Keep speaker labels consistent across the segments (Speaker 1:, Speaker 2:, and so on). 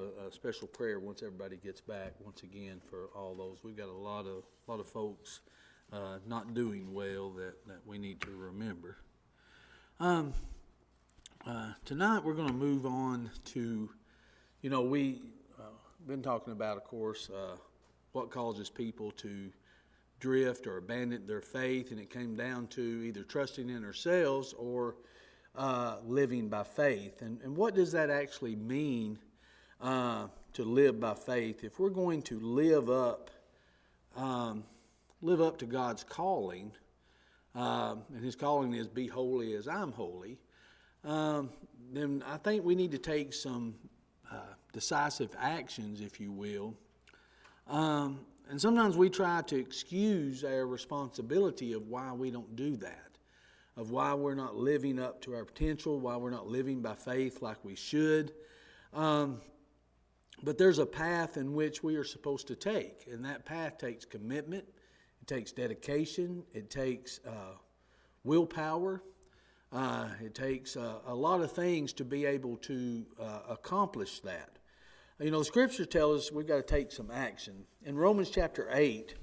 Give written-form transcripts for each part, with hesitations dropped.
Speaker 1: a special prayer once everybody gets back once again for all those. We've got a lot of folks not doing well that we need to remember. Tonight we're going to move on to, we've been talking about, of course, what causes people to drift or abandon their faith, and it came down to either trusting in ourselves or living by faith. And what does that actually mean to live by faith? If we're going to live up to God's calling, and His calling is be holy as I'm holy, then I think we need to take some decisive actions, if you will. And sometimes we try to excuse our responsibility of why we don't do that, of why we're not living up to our potential, why we're not living by faith like we should. But there's a path in which we are supposed to take, and that path takes commitment, it takes dedication, it takes willpower. It takes a lot of things to be able to accomplish that. The Scriptures tell us we've got to take some action. In Romans chapter 8,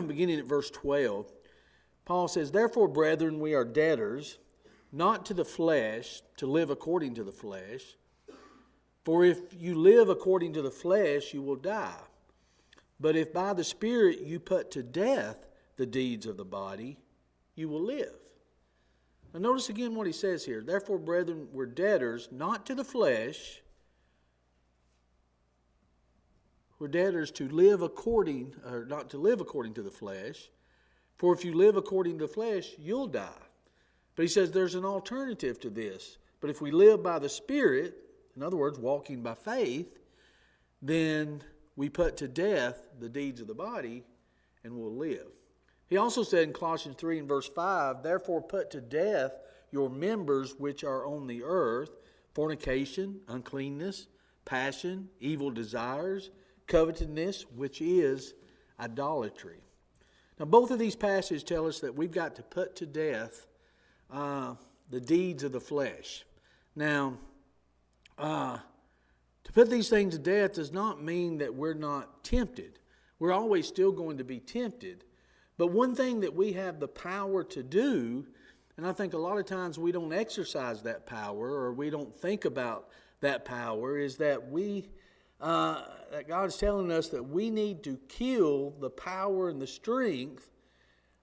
Speaker 1: beginning at verse 12, Paul says, "Therefore, brethren, we are debtors, not to the flesh, to live according to the flesh. For if you live according to the flesh, you will die. But if by the Spirit you put to death the deeds of the body, you will live." Now notice again what he says here. "Therefore, brethren, we're debtors, not to the flesh." We're debtors to live according, or not to live according to the flesh. For if you live according to the flesh, you'll die. But he says there's an alternative to this. But if we live by the Spirit, in other words, walking by faith, then we put to death the deeds of the body and we'll live. He also said in Colossians 3 and verse 5, "Therefore put to death your members which are on the earth, fornication, uncleanness, passion, evil desires, covetousness, which is idolatry." Now both of these passages tell us that we've got to put to death the deeds of the flesh. Now, to put these things to death does not mean that we're not tempted. We're always still going to be tempted. But one thing that we have the power to do, and I think a lot of times we don't exercise that power or we don't think about that power, is that that God's telling us that we need to kill the power and the strength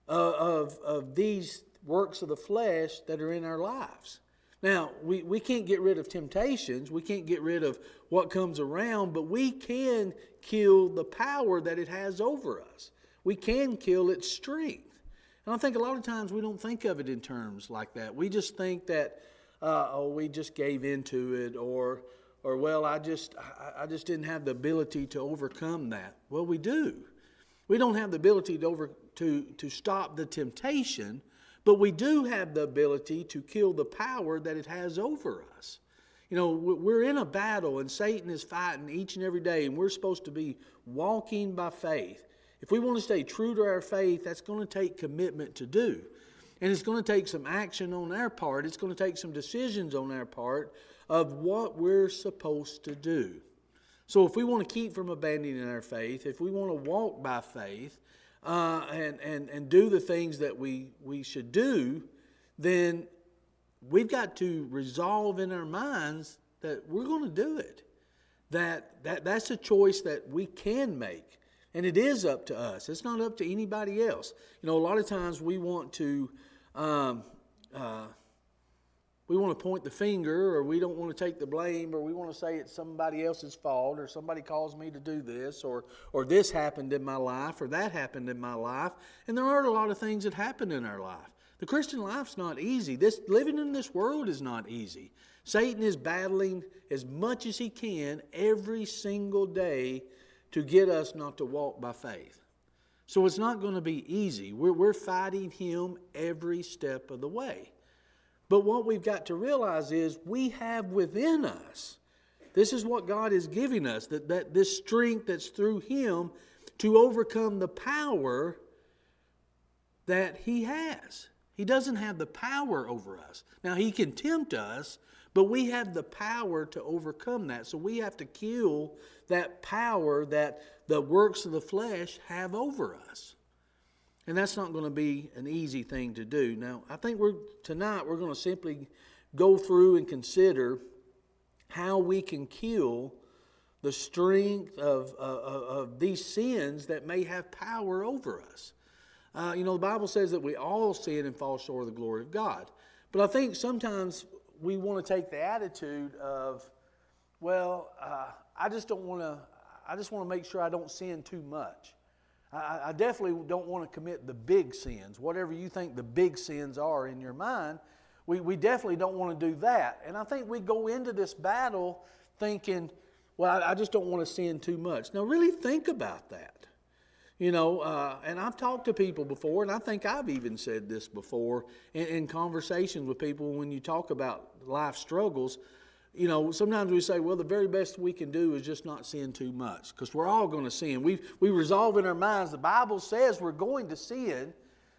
Speaker 1: of these works of the flesh that are in our lives. Now, we can't get rid of temptations, we can't get rid of what comes around, but we can kill the power that it has over us. We can kill its strength. And I think a lot of times we don't think of it in terms like that. We just think that, we just gave into it, or well, I just didn't have the ability to overcome that. Well, we do. We don't have the ability to stop the temptation, but we do have the ability to kill the power that it has over us. We're in a battle, and Satan is fighting each and every day, and we're supposed to be walking by faith. If we want to stay true to our faith, that's going to take commitment to do. And it's going to take some action on our part. It's going to take some decisions on our part of what we're supposed to do. So if we want to keep from abandoning our faith, if we want to walk by faith and do the things that we should do, then we've got to resolve in our minds that we're going to do it. That's a choice that we can make. And it is up to us. It's not up to anybody else. A lot of times we want to point the finger, or we don't want to take the blame, or we want to say it's somebody else's fault, or somebody caused me to do this, or this happened in my life, or that happened in my life. And there are a lot of things that happen in our life. The Christian life's not easy. Living in this world is not easy. Satan is battling as much as he can every single day to get us not to walk by faith. So it's not going to be easy. We're fighting him every step of the way. But what we've got to realize is we have within us, this is what God is giving us, that this strength that's through him to overcome the power that he has. He doesn't have the power over us. Now, he can tempt us, But we have the power to overcome that. So we have to kill that power that the works of the flesh have over us. And that's not going to be an easy thing to do. Now, I think tonight we're going to simply go through and consider how we can kill the strength of these sins that may have power over us. The Bible says that we all sin and fall short of the glory of God. But I think sometimes we want to take the attitude of, I just want to make sure I don't sin too much. I definitely don't want to commit the big sins, whatever you think the big sins are in your mind. We definitely don't want to do that. And I think we go into this battle thinking, I just don't want to sin too much. Now, really think about that. And I've talked to people before, and I think I've even said this before in conversations with people when you talk about life struggles. Sometimes we say, the very best we can do is just not sin too much, because we're all going to sin. We resolve in our minds, the Bible says we're going to sin.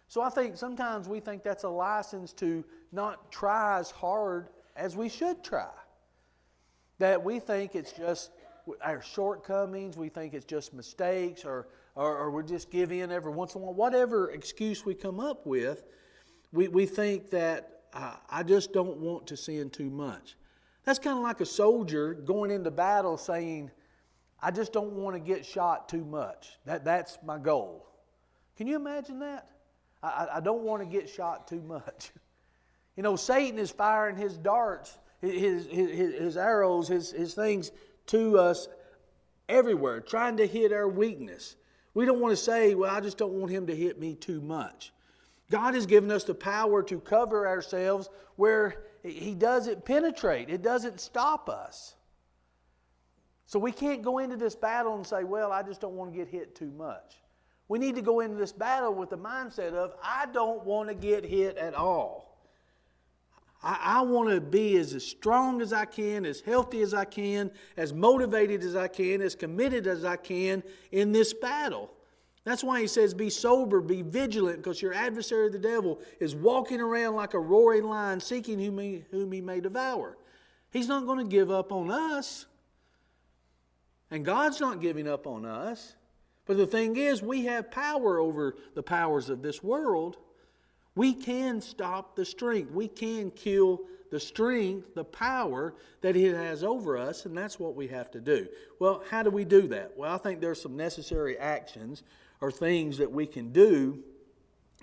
Speaker 1: So I think sometimes we think that's a license to not try as hard as we should try. That we think it's just our shortcomings, we think it's just mistakes, or we just give in every once in a while. Whatever excuse we come up with, we think that I just don't want to sin too much. That's kind of like a soldier going into battle saying, I just don't want to get shot too much. That's my goal. Can you imagine that? I don't want to get shot too much. Satan is firing his darts, his arrows, his things to us everywhere, trying to hit our weakness. We don't want to say, I just don't want him to hit me too much. God has given us the power to cover ourselves where He doesn't penetrate. It doesn't stop us. So we can't go into this battle and say, I just don't want to get hit too much. We need to go into this battle with the mindset of, I don't want to get hit at all. I want to be as strong as I can, as healthy as I can, as motivated as I can, as committed as I can in this battle. That's why he says, be sober, be vigilant, because your adversary, the devil, is walking around like a roaring lion, seeking whom he may devour. He's not going to give up on us. And God's not giving up on us. But the thing is, we have power over the powers of this world. We can stop the strength. We can kill the strength, the power that it has over us, and that's what we have to do. Well, how do we do that? Well, I think there's some necessary actions or things that we can do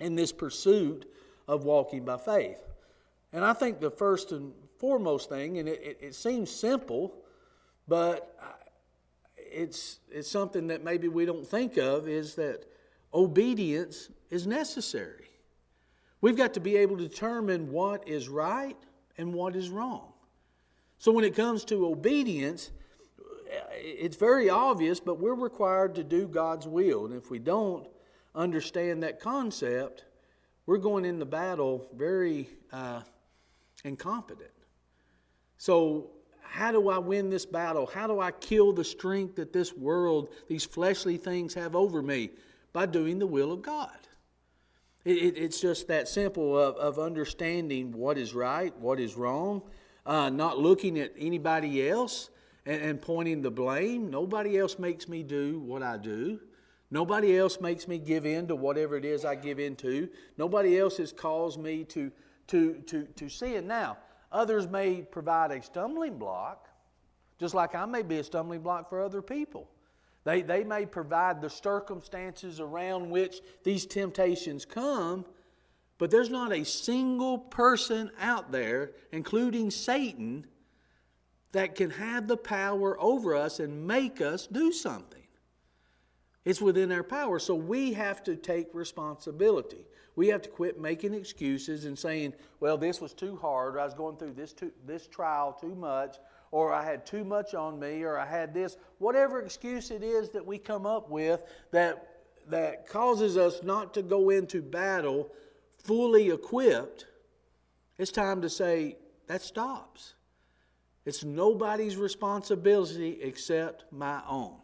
Speaker 1: in this pursuit of walking by faith. And I think the first and foremost thing, and it seems simple, but it's something that maybe we don't think of, is that obedience is necessary. We've got to be able to determine what is right and what is wrong. So when it comes to obedience, it's very obvious, but we're required to do God's will. And if we don't understand that concept, we're going into battle very incompetent. So how do I win this battle? How do I kill the strength that this world, these fleshly things have over me? By doing the will of God. It's just that simple of understanding what is right, what is wrong, not looking at anybody else and pointing the blame. Nobody else makes me do what I do. Nobody else makes me give in to whatever it is I give in to. Nobody else has caused me to sin. Now, others may provide a stumbling block, just like I may be a stumbling block for other people. They may provide the circumstances around which these temptations come, but there's not a single person out there, including Satan, that can have the power over us and make us do something. It's within our power, so we have to take responsibility. We have to quit making excuses and saying, well, this was too hard, or I was going through this trial too much, or I had too much on me, or I had this. Whatever excuse it is that we come up with that causes us not to go into battle fully equipped, it's time to say, that stops. It's nobody's responsibility except my own.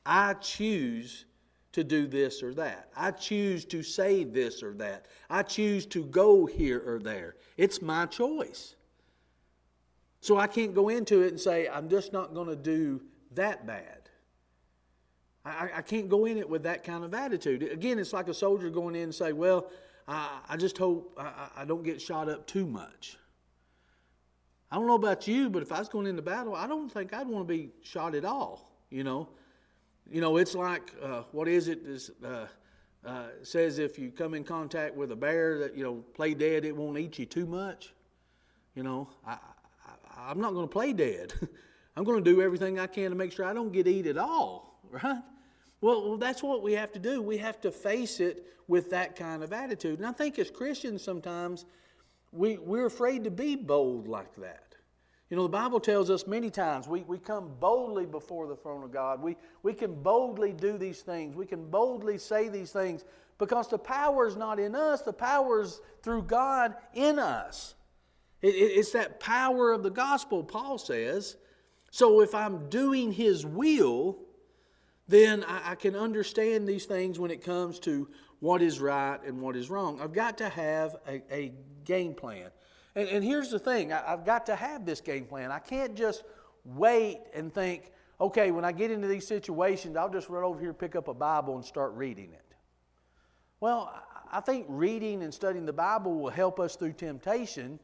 Speaker 1: I choose to do this or that. I choose to say this or that. I choose to go here or there. It's my choice. So I can't go into it and say, I'm just not going to do that bad. I can't go in it with that kind of attitude. Again, it's like a soldier going in and say, well, I just hope I don't get shot up too much. I don't know about you, but if I was going into battle, I don't think I'd want to be shot at all. It's like, what is it? It says if you come in contact with a bear that, play dead, it won't eat you too much. I'm not going to play dead. I'm going to do everything I can to make sure I don't get eat at all, right? Well, that's what we have to do. We have to face it with that kind of attitude. And I think as Christians sometimes, we're afraid to be bold like that. The Bible tells us many times we come boldly before the throne of God. We can boldly do these things. We can boldly say these things because the power is not in us. The power is through God in us. It's that power of the gospel, Paul says. So if I'm doing His will, then I can understand these things when it comes to what is right and what is wrong. I've got to have a game plan. And here's the thing. I've got to have this game plan. I can't just wait and think, okay, when I get into these situations, I'll just run over here, pick up a Bible, and start reading it. Well, I think reading and studying the Bible will help us through temptation,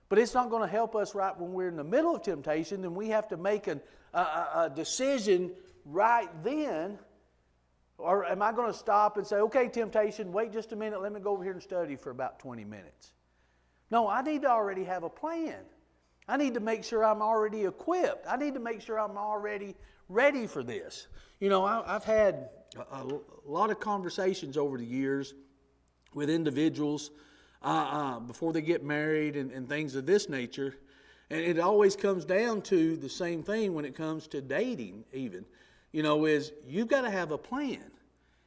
Speaker 1: but it's not going to help us right when we're in the middle of temptation, and we have to make a decision right then. Or am I going to stop and say, okay, temptation, wait just a minute, let me go over here and study for about 20 minutes. No, I need to already have a plan. I need to make sure I'm already equipped. I need to make sure I'm already ready for this. I've had a lot of conversations over the years with individuals before they get married and things of this nature. And it always comes down to the same thing when it comes to dating even. Is you've got to have a plan.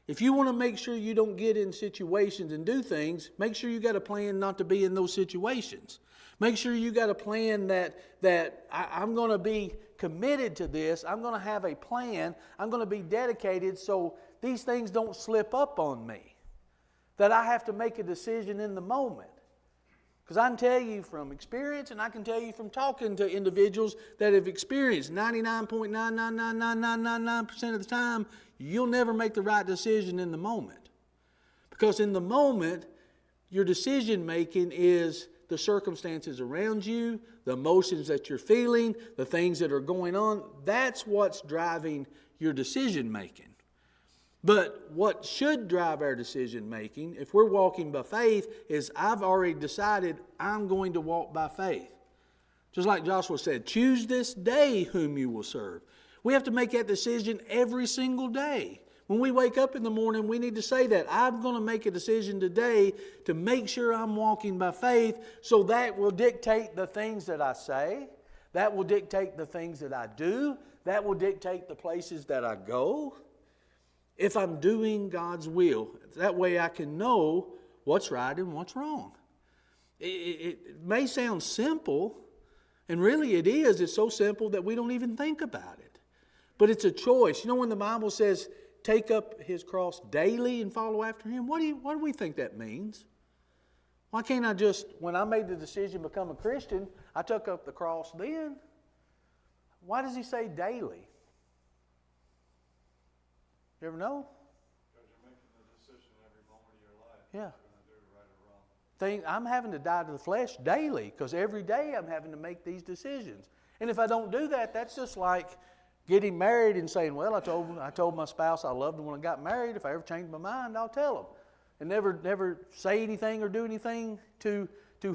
Speaker 1: If you want to make sure you don't get in situations and do things, make sure you got a plan not to be in those situations. Make sure you got a plan that I'm going to be committed to this. I'm going to have a plan. I'm going to be dedicated so these things don't slip up on me. That I have to make a decision in the moment. Because I can tell you from experience, and I can tell you from talking to individuals that have experienced 99.9999999% of the time, you'll never make the right decision in the moment. Because in the moment, your decision making is the circumstances around you, the emotions that you're feeling, the things that are going on. That's what's driving your decision making. But what should drive our decision making, if we're walking by faith, is I've already decided I'm going to walk by faith. Just like Joshua said, choose this day whom you will serve. We have to make that decision every single day. When we wake up in the morning, we need to say that. I'm going to make a decision today to make sure I'm walking by faith, so that will dictate the things that I say. That will dictate the things that I do. That will dictate the places that I go. If I'm doing God's will, that way I can know what's right and what's wrong. It may sound simple, and really it is. It's so simple that we don't even think about it. But it's a choice. When the Bible says, take up His cross daily and follow after Him, what do we think that means? Why can't I just, when I made the decision to become a Christian, I took up the cross then? Why does He say daily? You ever know?
Speaker 2: Because you're making the decision every moment of your life.
Speaker 1: Yeah.
Speaker 2: If you're going to do right or wrong.
Speaker 1: I'm having to die to the flesh daily, because every day I'm having to make these decisions. And if I don't do that, that's just like getting married and saying, well, I told my spouse I loved them when I got married. If I ever change my mind, I'll tell them. And never say anything or do anything to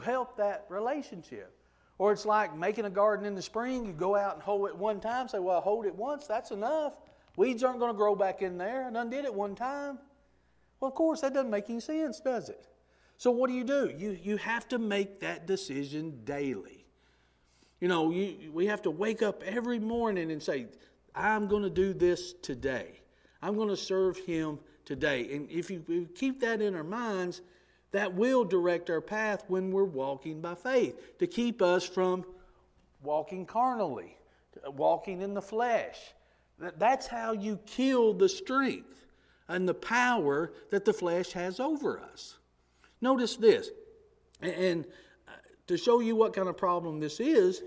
Speaker 1: help that relationship. Or it's like making a garden in the spring. You go out and hoe it one time, say, well, I hoed it once, that's enough. Weeds aren't going to grow back in there. I done did it one time. Well, of course, that doesn't make any sense, does it? So what do? You have to make that decision daily. We have to wake up every morning and say, I'm going to do this today. I'm going to serve Him today. And if we keep that in our minds, that will direct our path when we're walking by faith, to keep us from walking carnally, walking in the flesh. That's how you kill the strength and the power that the flesh has over us. Notice this, and to show you what kind of problem this is,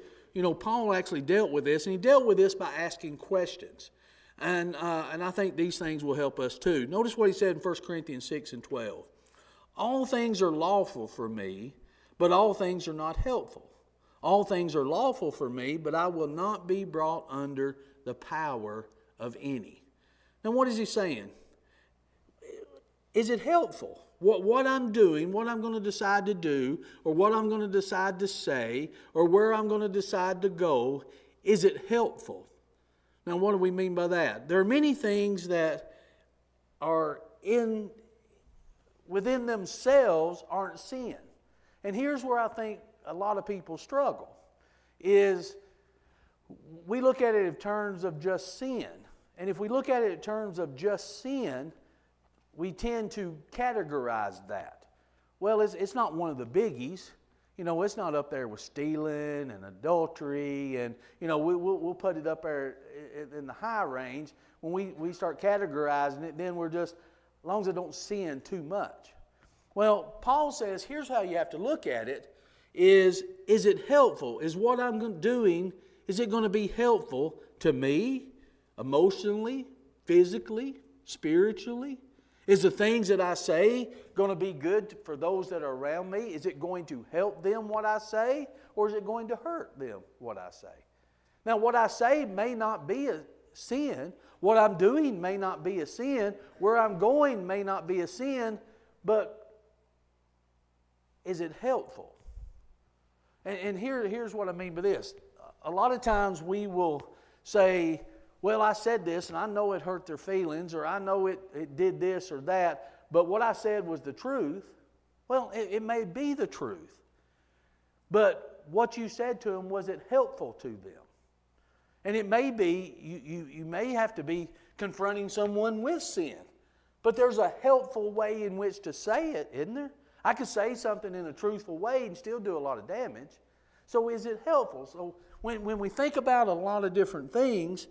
Speaker 1: Paul actually dealt with this, and he dealt with this by asking questions. And I think these things will help us too. Notice what he said in 1 Corinthians 6 and 12. All things are lawful for me, but all things are not helpful. All things are lawful for me, but I will not be brought under the power of any. Now what is he saying? Is it helpful? What I'm doing, what I'm going to decide to do, or what I'm going to decide to say, or where I'm going to decide to go, is it helpful? Now what do we mean by that? There are many things that are within themselves aren't sin. And here's where I think a lot of people struggle, is we look at it in terms of just sin. And if we look at it in terms of just sin, we tend to categorize that. Well, it's not one of the biggies. It's not up there with stealing and adultery, and we'll put it up there in the high range. When we start categorizing it, then we're just, as long as I don't sin too much. Well, Paul says, here's how you have to look at it, is it helpful? Is what I'm doing, is it going to be helpful to me, emotionally, physically, spiritually? Is the things that I say going to be good for those that are around me? Is it going to help them what I say, or is it going to hurt them what I say? Now, what I say may not be a sin. What I'm doing may not be a sin. Where I'm going may not be a sin, but is it helpful? And here's what I mean by this. A lot of times we will say, well, I said this, and I know it hurt their feelings, or I know it did this or that, but what I said was the truth. Well, it may be the truth, but what you said to them, was it helpful to them? And it may be, you may have to be confronting someone with sin, but there's a helpful way in which to say it, isn't there? I could say something in a truthful way and still do a lot of damage. So is it helpful? So when we think about a lot of different things,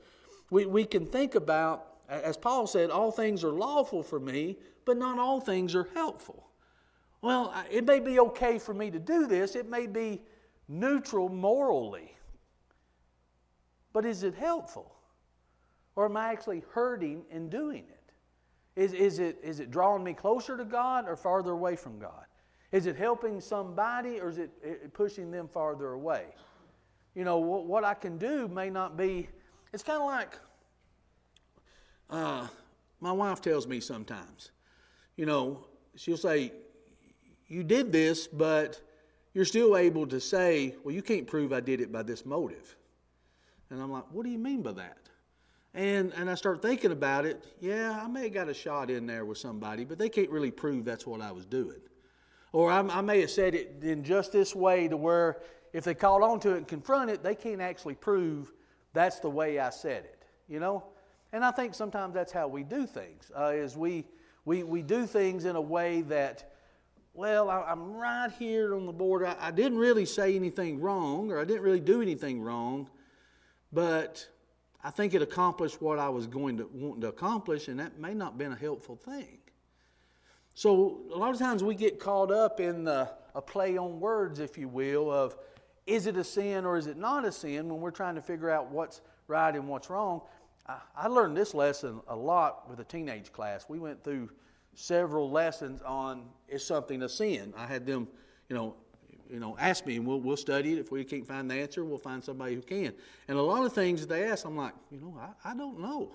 Speaker 1: we can think about, as Paul said, all things are lawful for me, but not all things are helpful. Well, it may be okay for me to do this. It may be neutral morally. But is it helpful? Or am I actually hurting in doing it? Is it drawing me closer to God or farther away from God? Is it helping somebody, or is it pushing them farther away? What I can do may not be. It's kind of like my wife tells me sometimes. She'll say, you did this, but you're still able to say, well, you can't prove I did it by this motive. And I'm like, what do you mean by that? And I start thinking about it. Yeah, I may have got a shot in there with somebody, but they can't really prove that's what I was doing. Or I may have said it in just this way to where if they caught on to it and confront it, they can't actually prove that's the way I said it. And I think sometimes that's how we do things, is we do things in a way that, well, I'm right here on the border. I didn't really say anything wrong, or I didn't really do anything wrong, but I think it accomplished what I was wanting to accomplish, and that may not have been a helpful thing. So a lot of times we get caught up in a play on words, if you will, of is it a sin or is it not a sin when we're trying to figure out what's right and what's wrong. I learned this lesson a lot with a teenage class. We went through several lessons on is something a sin. I had them, ask me, and we'll study it. If we can't find the answer, we'll find somebody who can. And a lot of things that they ask, I'm like, I don't know.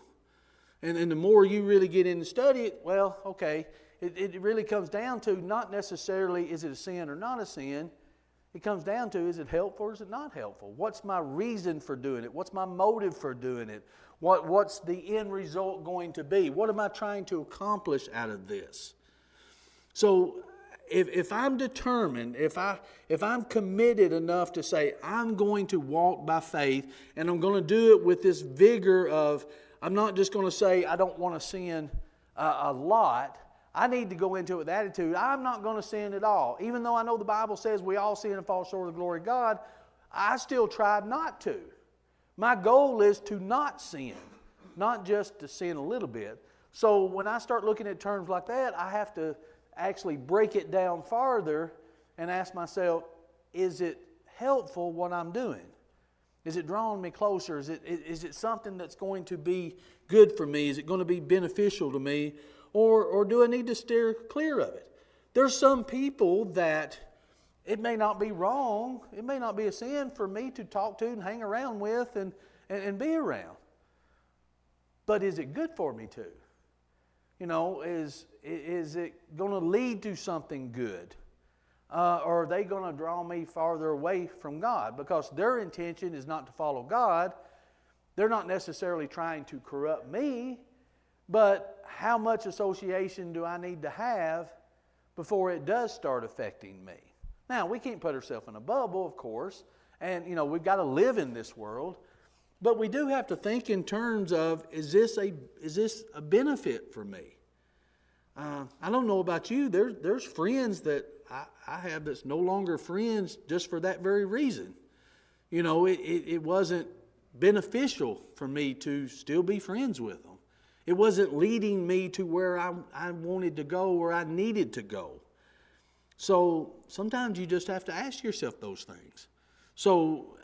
Speaker 1: And the more you really get in and study it, well, okay, it really comes down to not necessarily is it a sin or not a sin. It comes down to, is it helpful or is it not helpful? What's my reason for doing it? What's my motive for doing it? What's the end result going to be? What am I trying to accomplish out of this? So if I'm determined, if I'm committed enough to say I'm going to walk by faith, and I'm going to do it with this vigor of, I'm not just going to say I don't want to sin a lot. I need to go into it with the attitude, I'm not going to sin at all. Even though I know the Bible says we all sin and fall short of the glory of God, I still try not to. My goal is to not sin, not just to sin a little bit. So when I start looking at terms like that, I have to actually break it down farther and ask myself, is it helpful what I'm doing? Is it drawing me closer? Is it something that's going to be good for me? Is it going to be beneficial to me? Or do I need to steer clear of it? There's some people that it may not be wrong, it may not be a sin for me to talk to and hang around with and be around. But is it good for me to? You know, is it going to lead to something good? Or are they going to draw me farther away from God? Because their intention is not to follow God. They're not necessarily trying to corrupt me. But how much association do I need to have before it does start affecting me? Now, we can't put ourselves in a bubble, of course. And, you know, we've got to live in this world. But we do have to think in terms of, is this a benefit for me? I don't know about you. There's friends that I have that's no longer friends just for that very reason. You know, it wasn't beneficial for me to still be friends with them. It wasn't leading me to where I wanted to go, where I needed to go. So sometimes you just have to ask yourself those things. So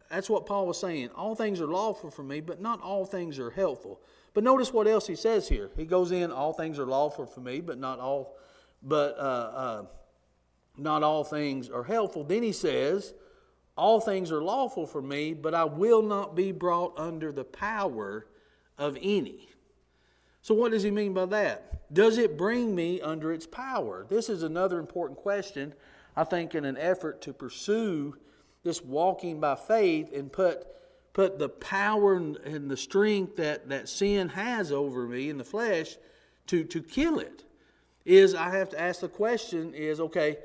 Speaker 1: that's what Paul was saying. All things are lawful for me, but not all things are helpful. But notice what else he says here. He goes in, all things are lawful for me, but not all things are helpful. Then he says, all things are lawful for me, but I will not be brought under the power of any. So what does he mean by that? Does it bring me under its power? This is another important question, I think, in an effort to pursue this walking by faith and put the power and the strength that sin has over me in the flesh to kill it. Is I have to ask the question is, okay, it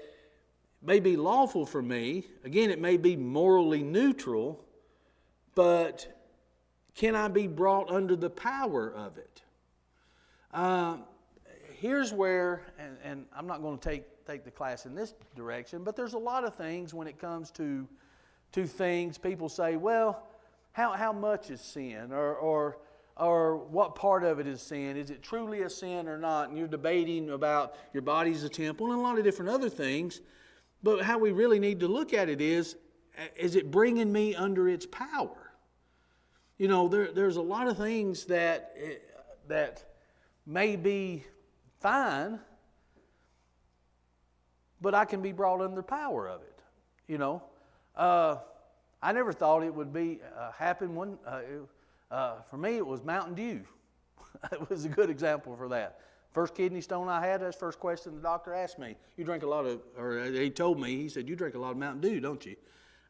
Speaker 1: may be lawful for me. Again, it may be morally neutral, but can I be brought under the power of it? Here's where, and I'm not going to take the class in this direction, but there's a lot of things when it comes to things. People say, well, how much is sin, or what part of it is sin? Is it truly a sin or not? And you're debating about your body's a temple and a lot of different other things. But how we really need to look at it is it bringing me under its power? You know, there's a lot of things that may be fine, but I can be brought under the power of it. You know, I never thought it would be happen when for me it was Mountain Dew. It was a good example for that. First kidney stone I had, that's the first question the doctor asked me. You drink a lot of, or he told me, he said, you drink a lot of Mountain Dew, don't you?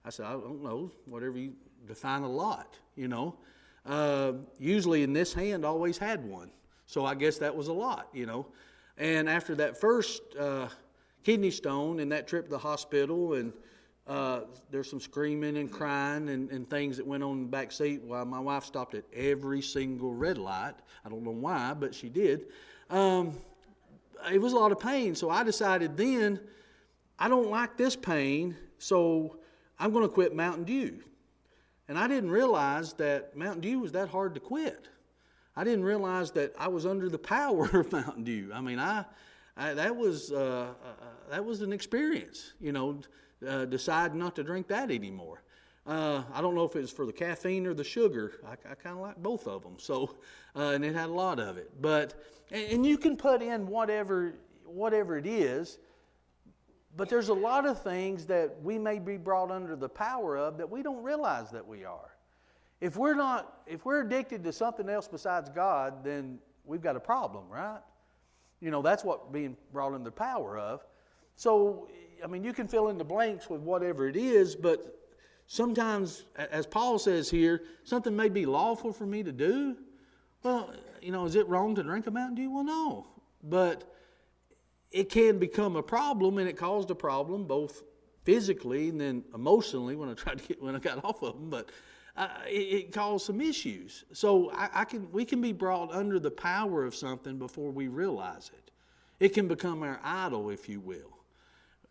Speaker 1: I said, I don't know, whatever you define a lot, you know. Usually in this hand I always had one. So I guess that was a lot, you know. And after that first kidney stone and that trip to the hospital, and there's some screaming and crying and things that went on in the back seat while my wife stopped at every single red light. I don't know why, but she did. It was a lot of pain. So I decided then, I don't like this pain, so I'm going to quit Mountain Dew. And I didn't realize that Mountain Dew was that hard to quit. I didn't realize that I was under the power of Mountain Dew. I mean, that was an experience, you know, decide not to drink that anymore. I don't know if it was for the caffeine or the sugar. I kind of like both of them. So, and it had a lot of it. But and you can put in whatever it is. But there's a lot of things that we may be brought under the power of that we don't realize that we are. If we're addicted to something else besides God, then we've got a problem, right? You know, that's what being brought under the power of. So, I mean, you can fill in the blanks with whatever it is, but sometimes, as Paul says here, something may be lawful for me to do. Well, you know, is it wrong to drink a Mountain Dew? Well, no. But it can become a problem, and it caused a problem both physically and then emotionally when I got off of them. But it caused some issues. So we can be brought under the power of something before we realize it. It can become our idol, if you will.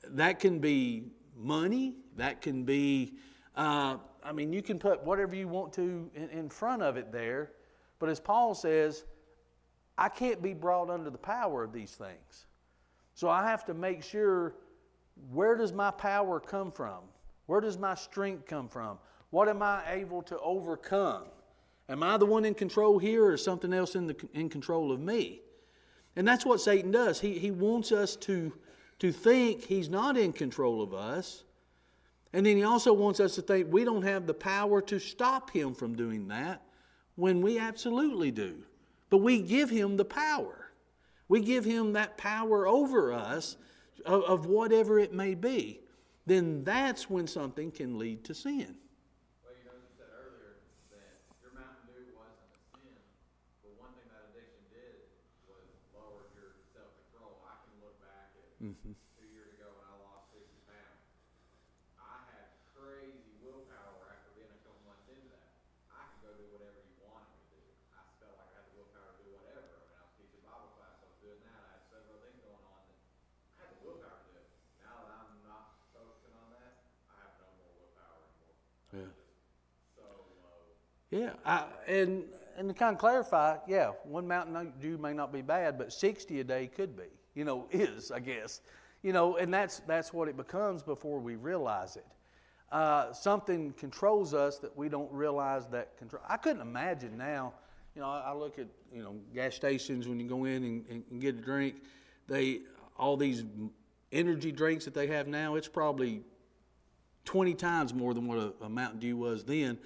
Speaker 1: That can be money. That can be, you can put whatever you want to in front of it there. But as Paul says, I can't be brought under the power of these things. So I have to make sure, where does my power come from? Where does my strength come from? What am I able to overcome? Am I the one in control here, or is something else in control of me? And that's what Satan does. He wants us to think he's not in control of us. And then he also wants us to think we don't have the power to stop him from doing that, when we absolutely do. But we give him the power. We give him that power over us of whatever it may be. Then that's when something can lead to sin.
Speaker 3: Well, you said earlier that your Mountain Dew wasn't a sin, but one thing that addiction did was lower your self-control. I can look back at 2 years ago when I lost 60 pounds. I had crazy willpower after being a couple months into that. I could go do whatever you wanted me to do. I felt like I had the willpower to do whatever. I mean, I was teaching Bible class, I was doing that. I had several things going on that I had the willpower to do it. Now that I'm not focusing on that, I have no more willpower anymore.
Speaker 1: Yeah.
Speaker 3: So low.
Speaker 1: Yeah, and to kind of clarify, yeah, one Mountain Dew may not be bad, but 60 a day could be, is, I guess. And that's what it becomes before we realize it. Something controls us that we don't realize that control. I couldn't imagine now, I look at, gas stations when you go in and get a drink, all these energy drinks that they have now, it's probably 20 times more than what a Mountain Dew was then.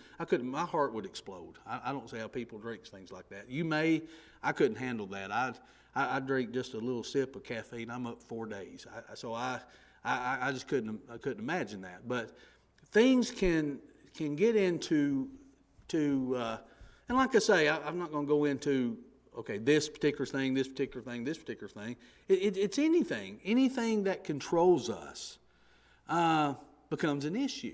Speaker 1: My heart would explode. I don't see how people drink things like that. You may, I couldn't handle that. I drink just a little sip of caffeine. I'm up 4 days. I just couldn't imagine that. But things can get into, and like I say, I'm not going to go into, okay, this particular thing, this particular thing, this particular thing. It's anything that controls us. Becomes an issue.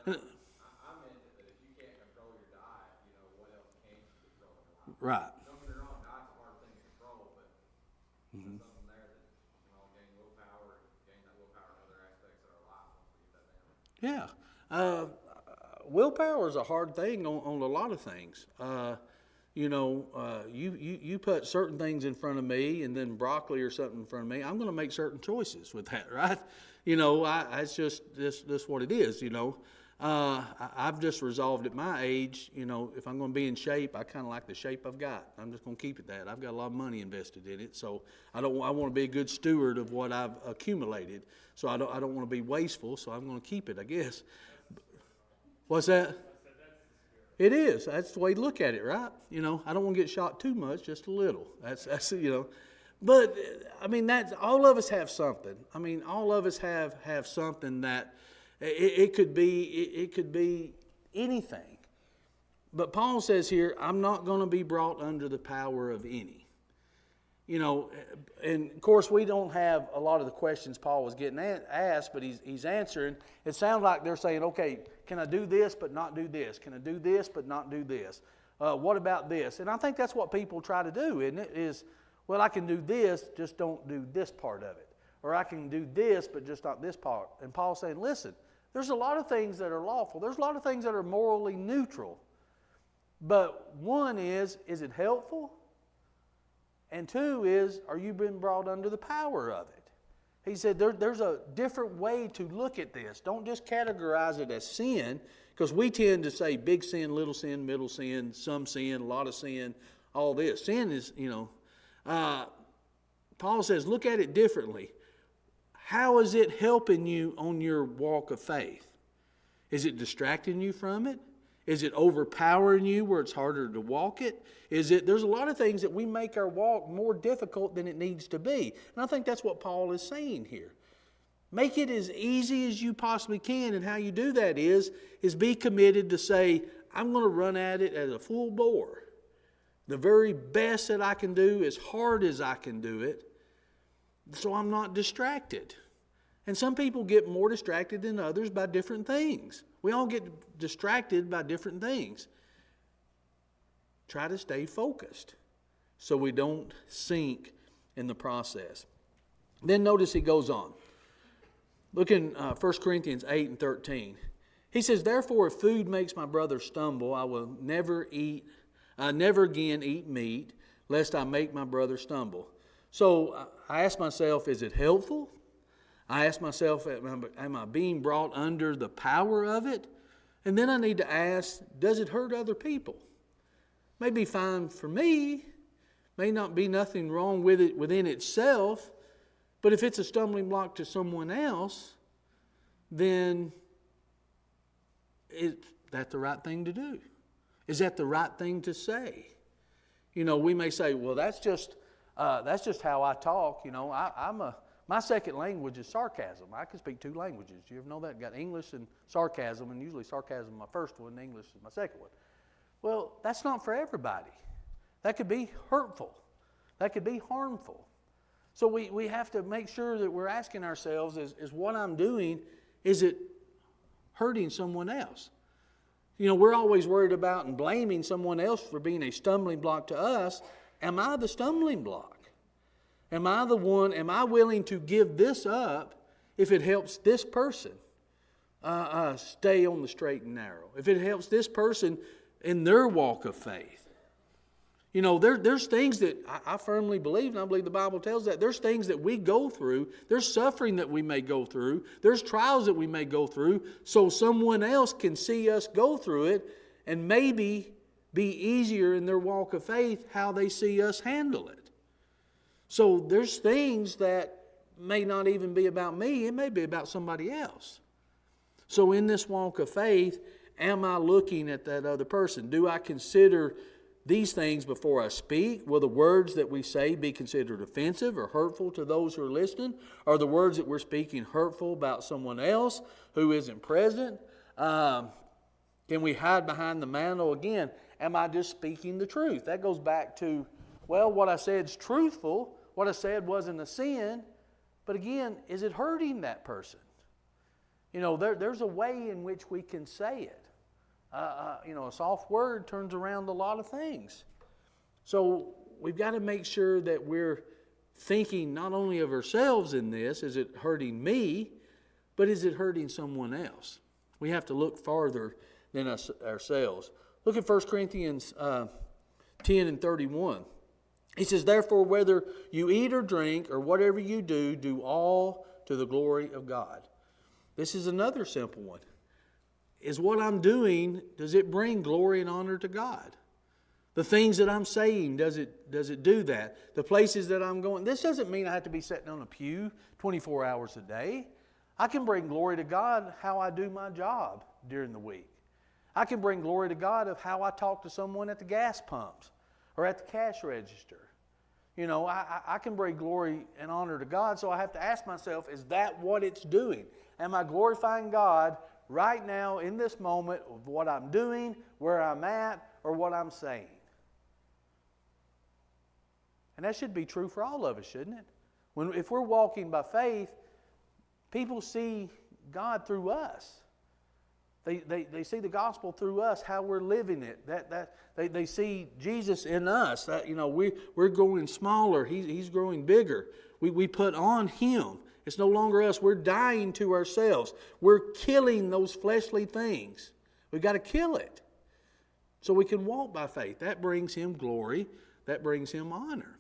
Speaker 3: I meant that if you can't control your diet, what else can you control in your life?
Speaker 1: Right.
Speaker 3: Don't get me wrong, diet's a hard thing to control, but there's something there that gain willpower, gain that willpower in other aspects of our life once we get that down.
Speaker 1: Yeah. Willpower is a hard thing on a lot of things. You put certain things in front of me, and then broccoli or something in front of me, I'm going to make certain choices with that, right? It's just this what it is, I've just resolved at my age, if I'm going to be in shape, I kind of like the shape I've got. I'm just going to keep it that. I've got a lot of money invested in it, so I want to be a good steward of what I've accumulated. So I don't want to be wasteful, so I'm going to keep it, I guess. What's that? It is. That's the way to look at it, right? I don't want to get shot too much, just a little. That's But I mean, all of us have something. I mean, all of us have something that it could be anything. But Paul says here, I'm not going to be brought under the power of any. And of course we don't have a lot of the questions Paul was getting asked, but he's answering. It sounds like they're saying, okay, can I do this but not do this? Can I do this but not do this? What about this? And I think that's what people try to do, isn't it? Well, I can do this, just don't do this part of it. Or I can do this, but just not this part. And Paul's saying, listen, there's a lot of things that are lawful. There's a lot of things that are morally neutral. But one is it helpful? And two is, are you being brought under the power of it? He said there's a different way to look at this. Don't just categorize it as sin, because we tend to say big sin, little sin, middle sin, some sin, a lot of sin, all this. Sin is, Paul says, look at it differently. How is it helping you on your walk of faith? Is it distracting you from it? Is it overpowering you where it's harder to walk it? There's a lot of things that we make our walk more difficult than it needs to be. And I think that's what Paul is saying here. Make it as easy as you possibly can, and how you do that is be committed to say, I'm going to run at it as a full bore. The very best that I can do, as hard as I can do it, so I'm not distracted. And some people get more distracted than others by different things. We all get distracted by different things. Try to stay focused so we don't sink in the process. Then notice he goes on. Look in 1 Corinthians 8 and 13. He says, therefore, if food makes my brother stumble, I will never again eat meat, lest I make my brother stumble. So I ask myself, is it helpful? I ask myself, am I being brought under the power of it? And then I need to ask, does it hurt other people? May be fine for me, may not be nothing wrong with it within itself, but if it's a stumbling block to someone else, then is that the right thing to do? Is that the right thing to say? You know, we may say, well, that's just how I talk. You know, my second language is sarcasm. I can speak 2 languages. You ever know that? Got English and sarcasm, and usually sarcasm is my first one, and English is my second one. Well, that's not for everybody. That could be hurtful. That could be harmful. So we have to make sure that we're asking ourselves, is what I'm doing, is it hurting someone else? You know, we're always worried about and blaming someone else for being a stumbling block to us. Am I the stumbling block? Am I the one, am I willing to give this up if it helps this person stay on the straight and narrow? If it helps this person in their walk of faith? You know, there's things that I firmly believe, and I believe the Bible tells that. There's things that we go through. There's suffering that we may go through. There's trials that we may go through so someone else can see us go through it and maybe be easier in their walk of faith how they see us handle it. So there's things that may not even be about me. It may be about somebody else. So in this walk of faith, am I looking at that other person? Do I consider these things before I speak? Will the words that we say be considered offensive or hurtful to those who are listening? Are the words that we're speaking hurtful about someone else who isn't present? Can we hide behind the mantle again? Am I just speaking the truth? That goes back to, well, what I said is truthful. What I said wasn't a sin. But again, is it hurting that person? You know, there's a way in which we can say it. You know, a soft word turns around a lot of things. So we've got to make sure that we're thinking not only of ourselves in this, is it hurting me, but is it hurting someone else? We have to look farther than ourselves. Look at 1 Corinthians 10 and 31. He says, therefore, whether you eat or drink or whatever you do, do all to the glory of God. This is another simple one. Is what I'm doing, does it bring glory and honor to God? The things that I'm saying, does it do that? The places that I'm going, this doesn't mean I have to be sitting on a pew 24 hours a day. I can bring glory to God how I do my job during the week. I can bring glory to God of how I talk to someone at the gas pumps or at the cash register. You know, I can bring glory and honor to God, so I have to ask myself, is that what it's doing? Am I glorifying God right now in this moment of what I'm doing, where I'm at, or what I'm saying? And that should be true for all of us, shouldn't it? If we're walking by faith, people see God through us. They see the gospel through us, how we're living it. They see Jesus in us. That, you know, we're growing smaller. He's growing bigger. We put on Him. It's no longer us. We're dying to ourselves. We're killing those fleshly things. We've got to kill it so we can walk by faith. That brings Him glory. That brings Him honor.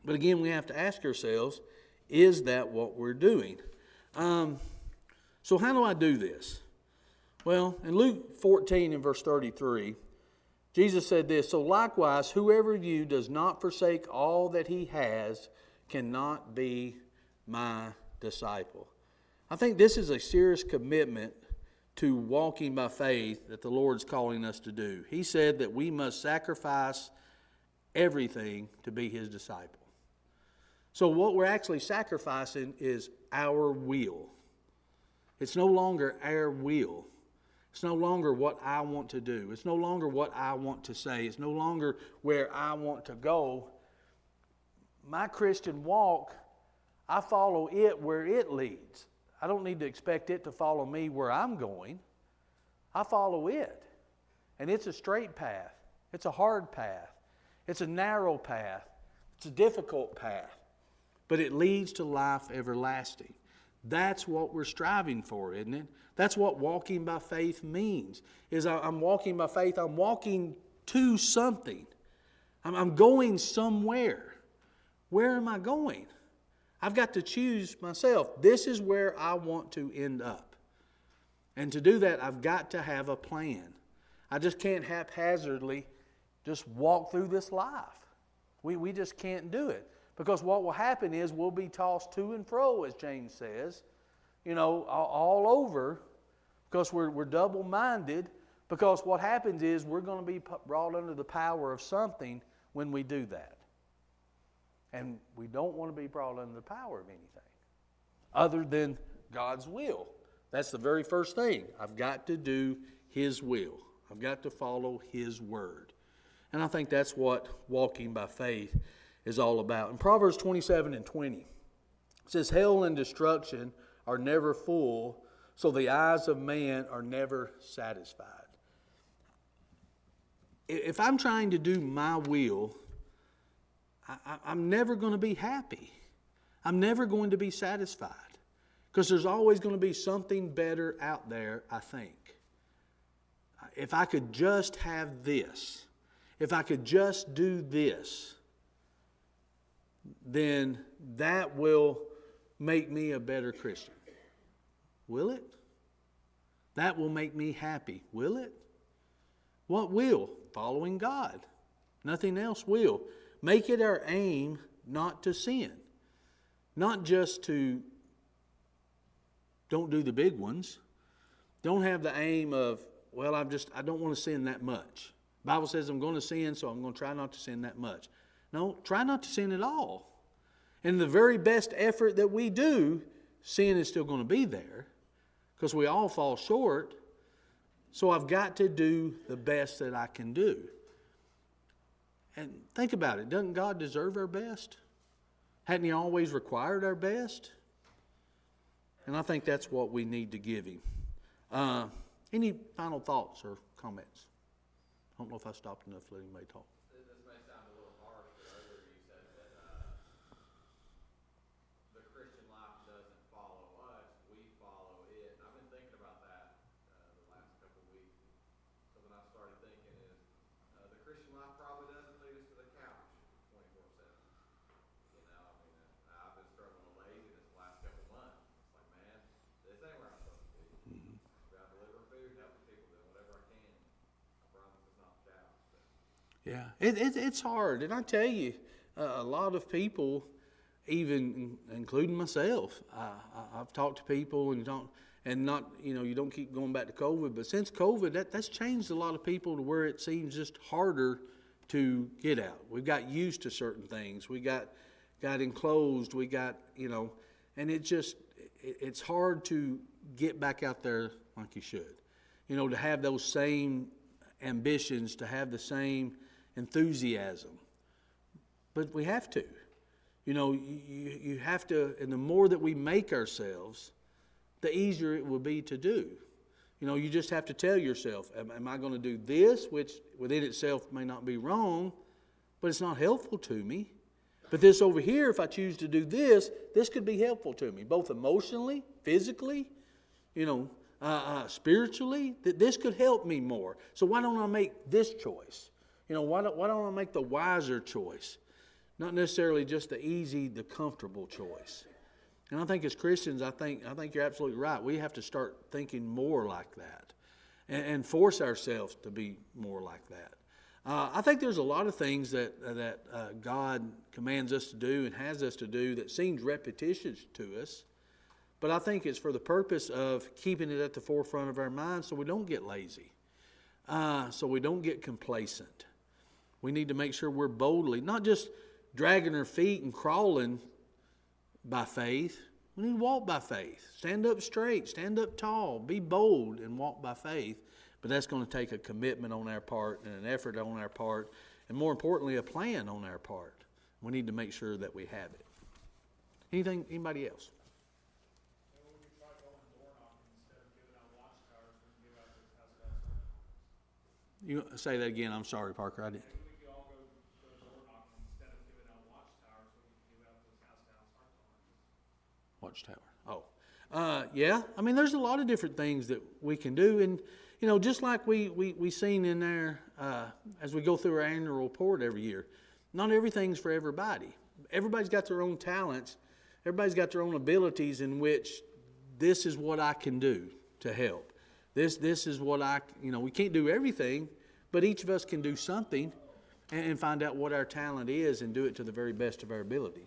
Speaker 1: But again, we have to ask ourselves, is that what we're doing? So how do I do this? Well, in Luke 14 and verse 33, Jesus said this, so likewise, whoever of you does not forsake all that he has cannot be my disciple. I think this is a serious commitment to walking by faith that the Lord's calling us to do. He said that we must sacrifice everything to be His disciple. So what we're actually sacrificing is our will. It's no longer our will. It's no longer what I want to do. It's no longer what I want to say. It's no longer where I want to go. My Christian walk, I follow it where it leads. I don't need to expect it to follow me where I'm going. I follow it. And it's a straight path. It's a hard path. It's a narrow path. It's a difficult path. But it leads to life everlasting. That's what we're striving for, isn't it? That's what walking by faith means. Is I'm walking by faith. I'm walking to something. I'm going somewhere. Where am I going? I've got to choose myself. This is where I want to end up. And to do that, I've got to have a plan. I just can't haphazardly just walk through this life. We just can't do it. Because what will happen is we'll be tossed to and fro, as James says, all over, because we're double-minded. Because what happens is we're going to be brought under the power of something when we do that. And we don't want to be brought under the power of anything other than God's will. That's the very first thing. I've got to do His will. I've got to follow His word. And I think that's what walking by faith is all about. In Proverbs 27:20, it says, hell and destruction are never full, so the eyes of man are never satisfied. If I'm trying to do my will, I'm never going to be happy. I'm never going to be satisfied. Because there's always going to be something better out there, I think. If I could just have this, if I could just do this, then that will make me a better Christian. Will it? That will make me happy. Will it? What will? Following God. Nothing else will. Make it our aim not to sin. Not just to don't do the big ones. Don't have the aim of, well, I don't want to sin that much. The Bible says I'm going to sin, so I'm going to try not to sin that much. No, try not to sin at all. And the very best effort that we do, sin is still going to be there because we all fall short. So I've got to do the best that I can do. And think about it. Doesn't God deserve our best? Hadn't He always required our best? And I think that's what we need to give Him. Any final thoughts or comments? I don't know if I stopped enough to let anybody talk.
Speaker 3: This may sound a little harsh, but earlier you said that the Christian life doesn't follow us, we follow it. And I've been thinking about that the last couple of weeks. Something I started thinking is the Christian life probably doesn't lead us to the couch 24/7. I've been struggling with laziness the last couple of months. It's like, man, this ain't where I'm supposed to be. Go out, deliver food, help people, do whatever I can. I promise it's not the couch.
Speaker 1: Yeah, it's hard. And I tell you, a lot of people, even including myself, I've talked to people you don't keep going back to COVID, but since COVID, that's changed a lot of people to where it seems just harder to get out. We've got used to certain things. We got enclosed. We got, and it's hard to get back out there like you should. To have those same ambitions, to have the same enthusiasm. But we have to. You have to, and the more that we make ourselves, the easier it will be to do. You just have to tell yourself, am I going to do this, which within itself may not be wrong, but it's not helpful to me. But this over here, if I choose to do this could be helpful to me, both emotionally, physically, spiritually. This could help me more. So why don't I make this choice? Why don't I make the wiser choice? Not necessarily just the easy, the comfortable choice. And I think as Christians, I think you're absolutely right. We have to start thinking more like that and force ourselves to be more like that. I think there's a lot of things that God commands us to do and has us to do that seems repetitious to us. But I think it's for the purpose of keeping it at the forefront of our minds so we don't get lazy, so we don't get complacent. We need to make sure we're boldly, not just dragging our feet and crawling by faith. We need to walk by faith. Stand up straight, stand up tall, be bold and walk by faith. But that's going to take a commitment on our part and an effort on our part, and more importantly, a plan on our part. We need to make sure that we have it. Anybody else?
Speaker 2: Maybe we could try going door knocking instead of giving out watchtowers, we can give out those house calls.
Speaker 1: You say that again. I'm sorry, Parker. I didn't.
Speaker 2: Maybe we could all go door knocking instead of giving out watchtowers, we can give out those house calls.
Speaker 1: Watchtower. Yeah. I mean, there's a lot of different things that we can do. And, just like we seen in there as we go through our annual report every year, not everything's for everybody. Everybody's got their own talents. Everybody's got their own abilities in which this is what I can do to help. This is what we can't do everything, but each of us can do something and find out what our talent is and do it to the very best of our ability.